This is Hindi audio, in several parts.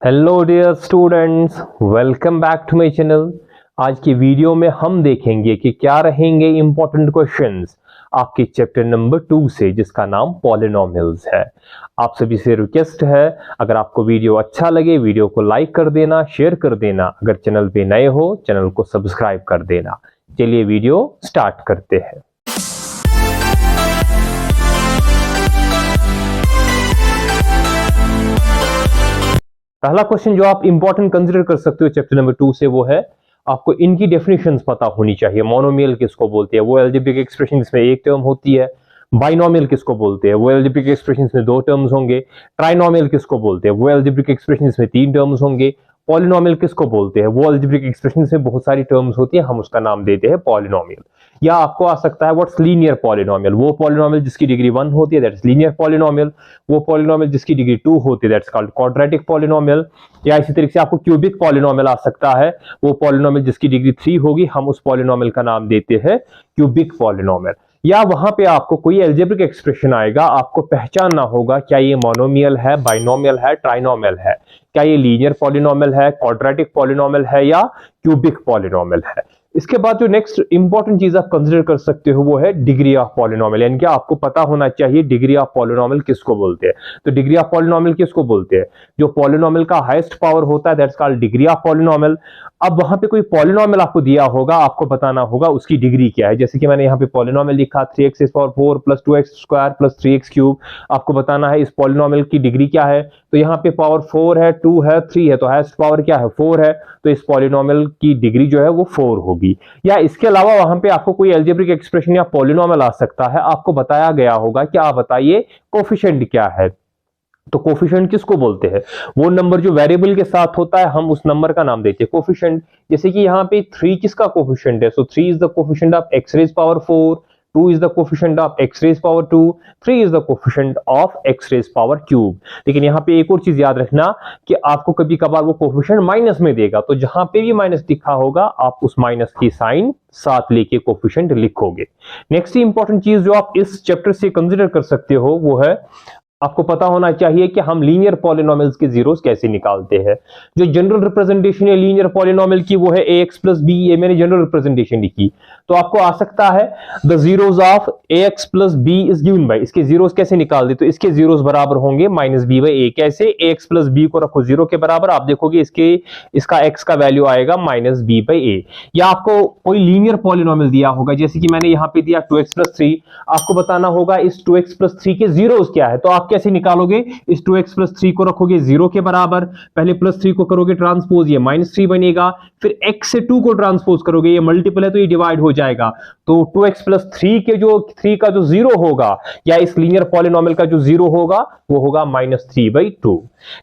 Hello dear students, welcome back to my channel. आज की वीडियो में हम देखेंगे कि क्या रहेंगे इंपॉर्टेंट क्वेश्चंस आपके चैप्टर नंबर 2 से, जिसका नाम पॉलिनोमियल्स है। आप सभी से रिक्वेस्ट है, अगर आपको वीडियो अच्छा लगे वीडियो को लाइक कर देना, शेयर कर देना। अगर चैनल पे नए हो चैनल को सब्सक्राइब कर देना। चलिए वीडियो स्टार्ट करते हैं। पहला क्वेश्चन जो आप इंपॉर्टेंट कंसीडर कर सकते हो चैप्टर नंबर 2 से, वो है आपको इनकी डेफिनेशंस पता होनी चाहिए। मोनोमियल किसको बोलते हैं, वो अलजेब्रिक एक्सप्रेशन जिसमें एक टर्म होती है। बाइनोमियल किसको बोलते हैं, वो अलजेब्रिक एक्सप्रेशन में 2 टर्म्स होंगे। ट्राइनोमियल किसको बोलते हैं, वो अलजेब्रिक एक्सप्रेशन में 3 टर्म्स होंगे। पॉलिनोमियल किसको बोलते हैं, वो अलजेब्रिक एक्सप्रेशन में बहुत सारी टर्म्स होती है, हम उसका नाम देते हैं पॉलिनोमियल। या आपको आ सकता है व्हाट्स लीनियर पॉलिनोमियल, वो पॉलिनोमियल जिसकी डिग्री 1 होती है दैट इज लीनियर पॉलिनोमियल। वो पॉलिनोमियल जिसकी डिग्री 2 होती है दैट्स कॉल्ड क्वाड्रेटिक पॉलिनोमियल। या इसी तरीके से आपको क्यूबिक पॉलिनोमियल आ सकता है, वो पॉलिनोमियल जिसकी डिग्री 3 होगी, हम उस पॉलिनोमियल का नाम देते हैं क्यूबिक पॉलिनोमियल। या वहां पे आपको कोई अलजेब्रिक एक्सप्रेशन आएगा, आपको पहचानना होगा क्या ये मोनोमियल है, बाइनोमियल है, ट्राइनोमियल है, क्या ये लीनियर पॉलिनोमियल है, क्वाड्रेटिक पॉलिनोमियल है या क्यूबिक पॉलिनोमियल है। इसके बाद जो नेक्स्ट इंपॉर्टेंट चीज आप कंसीडर कर सकते हो वो है डिग्री ऑफ पॉलिनोमियल, यानी कि आपको पता होना चाहिए डिग्री ऑफ पॉलिनोमियल किसको बोलते हैं। तो डिग्री ऑफ पॉलिनोमियल किसको बोलते हैं, जो पॉलिनोमियल का हाईएस्ट पावर होता है that's called degree of polynomial. अब वहां पे कोई पॉलिनोमियल आपको दिया होगा, आपको बताना होगा उसकी डिग्री क्या है। जैसे कि मैंने यहाँ पे पॉलिनोमियल लिखा 3x⁴ plus 2x² plus 3x³। आपको बताना है इस पॉलिनोमियल की डिग्री क्या है। तो यहाँ पे पावर 4 है, 2 है, 3 है, तो हाईएस्ट पावर क्या है, 4 है। तो इस पॉलिनोमियल की डिग्री जो है वो 4 होगी। या इसके अलावा वहां पे आपको कोई अलजेब्रिक एक्सप्रेशन या पॉलिनोमियल आ सकता है, आपको बताया गया होगा कि आप बताइए कोफिशिएंट क्या है। तो कोफिशिएंट किसको बोलते हैं, वो नंबर जो वेरिएबल के साथ होता है, हम उस नंबर का नाम देते हैं कोफिशिएंट। जैसे कि यहाँ पे 3 किसका कोफिशिएंट है, सो 3 is the coefficient of x⁴, 2 is the coefficient of x⁴, 3 is the coefficient of x⁴। लेकिन यहाँ पे एक और चीज याद रखना कि आपको कभी कभार वो कोफिशिएंट माइनस में देगा, तो जहां पे भी माइनस लिखा होगा आप उस माइनस की साइन साथ लेके कोफिशिएंट लिखोगे। नेक्स्ट इंपॉर्टेंट चीज जो आप इस चैप्टर से कंसीडर कर सकते हो वो है आपको पता होना चाहिए कि हम लीनियर पॉलिनोमियल्स के जीरोस कैसे निकालते हैं। जो जनरल रिप्रेजेंटेशन है लीनियर पॉलिनोमियल की वो है ax प्लस बी। ये मैंने जनरल रिप्रेजेंटेशन लिखी, तो आपको आ सकता है the zeros of ax plus b is given by, इसके जीरोस कैसे निकाल दे, तो इसके जीरोस बराबर होंगे माइनस बी बाई ए। कैसे, ax प्लस बी को रखो 0 के बराबर, आप देखोगे इसका x का वैल्यू आएगा माइनस बी बाई ए। या आपको कोई लीनियर पॉलिनोमियल दिया होगा, जैसे कि मैंने यहाँ पे दिया 2x प्लस 3, आपको बताना होगा इस 2x प्लस 3 के जीरोस क्या है। तो आप कैसे निकालोगे, इस 2x प्लस 3 को रखोगे 0 के बराबर, पहले प्लस 3 को करोगे ट्रांसपोज, ये माइनस 3 बनेगा, फिर x से 2 को ट्रांसपोज करोगे, ये मल्टीपल है तो ये डिवाइड हो जाएगा। तो 2x प्लस 3 के जो 3 का जो 0 होगा या इस लीनियर पॉलिनोमियल का जो 0 होगा वो होगा -3/2।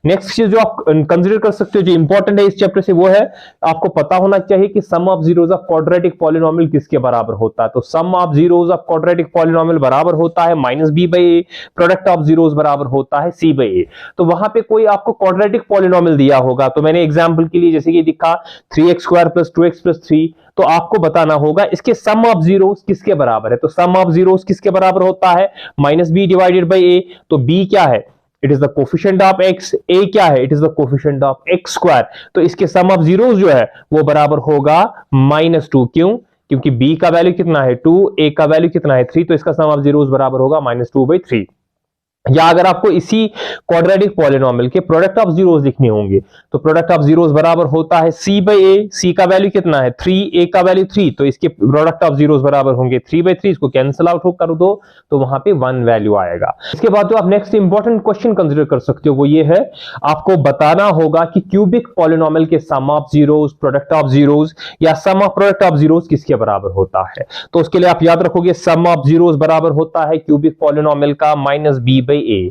नेक्स्ट चीज जो आप कंसीडर कर सकते हो जो इंपॉर्टेंट है इस चैप्टर से, वो है आपको पता होना चाहिए कि sum of zeros of quadratic polynomial किसके बराबर होता है। तो sum of zeros of quadratic polynomial बराबर होता है -b/a, प्रोडक्ट ऑफ जीरोस बराबर होता है c/a। तो वहां पे कोई आपको क्वाड्रेटिक पॉलिनोमियल दिया होगा, तो मैंने एग्जांपल के लिए जैसे कि दिखा 3x² प्लस 2x प्लस 3, तो आपको बताना होगा इसके सम ऑफ जीरोस किसके बराबर है। तो सम ऑफ जीरोस किसके बराबर होता है, -b डिवाइडेड बाई a। तो b क्या है, it is the coefficient of x, a क्या है, it is the coefficient of x²। तो इसके सम ऑफ जीरोस जो है वो बराबर होगा -2। क्यों, क्योंकि b का वैल्यू कितना है 2, a का वैल्यू कितना है 3, तो इसका सम ऑफ जीरोस बराबर होगा -2/3। या अगर आपको इसी क्वाड्रेटिक पॉलिनोमियल के प्रोडक्ट ऑफ जीरोस लिखने होंगे, तो प्रोडक्ट ऑफ जीरोस बराबर होता है c/a। c का वैल्यू कितना है 3, a का वैल्यू 3, तो इसके प्रोडक्ट ऑफ जीरोस बराबर होंगे 3/3। इसको कैंसिल आउट कर दो तो वहां पे 1 वैल्यू आएगा। इसके बाद जो आप नेक्स्ट इंपॉर्टेंट क्वेश्चन कंसीडर कर सकते हो वो ये है, आपको बताना होगा कि क्यूबिक पॉलिनोमियल के sum of zeros, product of zeros या sum of product of zeros किसके बराबर होता है। तो उसके लिए आप याद रखोगे सम ऑफ जीरोस बराबर होता है क्यूबिक पॉलिनोमियल का -b/a,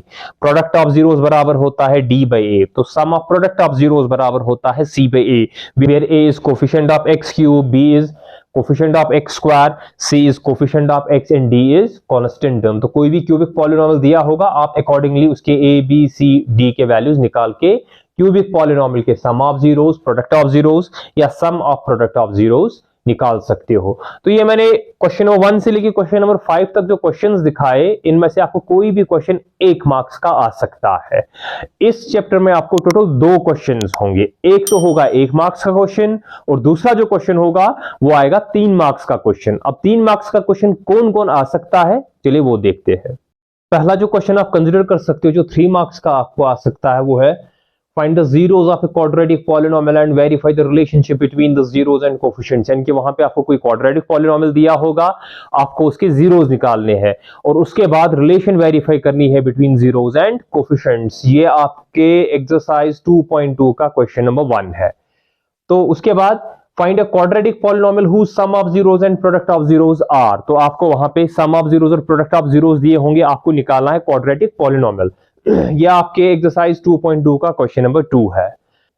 प्रोडक्ट ऑफ जीरोस बराबर होता है d/a। तो sum of product of zeros बराबर होता है c/a, where a is coefficient of x³, b is coefficient of x², c is coefficient of x and d is constant term। तो कोई भी क्यूबिक पॉलिनोमियल दिया होगा, आप अकॉर्डिंगली उसके a b c d के वैल्यूज निकाल के क्यूबिक पॉलिनोमियल के sum of zeros, product of zeros या sum of product of zeros निकाल सकते हो। तो ये मैंने क्वेश्चन नंबर 1 से लेकर क्वेश्चन नंबर 5 तक जो क्वेश्चंस दिखाए, इनमें से आपको कोई भी क्वेश्चन 1 मार्क्स का आ सकता है। इस चैप्टर में आपको टोटल 2 क्वेश्चंस होंगे, एक तो होगा 1 मार्क्स का क्वेश्चन और दूसरा जो क्वेश्चन होगा वो आएगा 3 मार्क्स का क्वेश्चन। अब 3 मार्क्स का क्वेश्चन कौन कौन आ सकता है, चलिए वो देखते हैं। पहला जो क्वेश्चन आप कंसीडर कर सकते हो जो 3 मार्क्स का आपको आ सकता है वो है find the zeros of a quadratic polynomial and verify the relationship between the zeros and coefficients. यानी कि वहां पे आपको कोई क्वाड्रेटिक पॉलिनोमियल दिया होगा, आपको उसके जीरोस निकालने हैं और उसके बाद रिलेशन वेरीफाई करनी है बिटवीन जीरोस एंड कोफिशिएंट्स। ये आपके एक्सरसाइज 2.2 का क्वेश्चन नंबर 1 है। तो उसके बाद find a quadratic polynomial whose sum of zeros and product of zeros are. तो आपको वहां पे सम ऑफ जीरोस और प्रोडक्ट ऑफ जीरोस दिए होंगे, आपको निकालना है क्वाड्रेटिक पॉलिनोमियल। यह आपके एक्सरसाइज 2.2 का क्वेश्चन नंबर 2 है।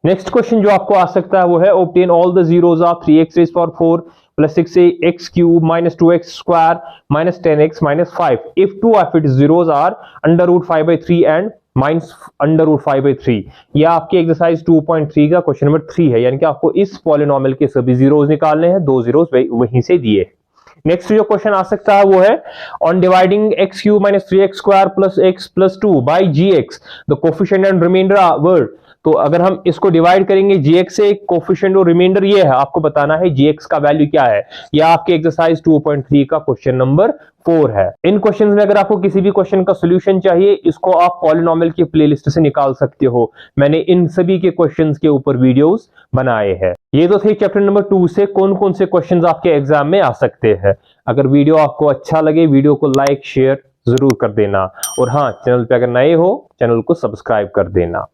नेक्स्ट क्वेश्चन जो आपको आ सकता है वो है obtain all the zeros of 3x raise power 4 plus 6x cube minus 2x square minus 10x minus 5 if two of its zeros are under root 5/3 and minus under root 5/3। यह आपके एक्सरसाइज 2.3 का क्वेश्चन नंबर 3 है। यानी कि आपको इस पॉलिनोमियल के सभी जीरोस निकालने हैं, 2 जीरोस वहीं से दिए। नेक्स्ट जो क्वेश्चन आ सकता है वो है on dividing x cube minus 3x square plus x plus 2 by gx the coefficient and remainder are. तो अगर हम इसको डिवाइड करेंगे gx से, कोफिशिएंट और रिमाइंडर ये है, आपको बताना है gx का वैल्यू क्या है। यह आपके एक्सरसाइज 2.3 का क्वेश्चन नंबर 4 है। इन क्वेश्चंस में अगर आपको किसी भी क्वेश्चन का सॉल्यूशन चाहिए, इसको आप पॉलिनोमियल की प्लेलिस्ट से निकाल सकते हो। मैंने इन सभी के क्वेश्चंस के ऊपर वीडियोस बनाए हैं। ये तो थे चैप्टर नंबर 2 से कौन कौन से क्वेश्चंस आपके एग्जाम में आ सकते हैं। अगर वीडियो आपको अच्छा लगे, वीडियो को लाइक शेयर जरूर कर देना और हाँ, चैनल पे अगर नए हो चैनल को सब्सक्राइब कर देना।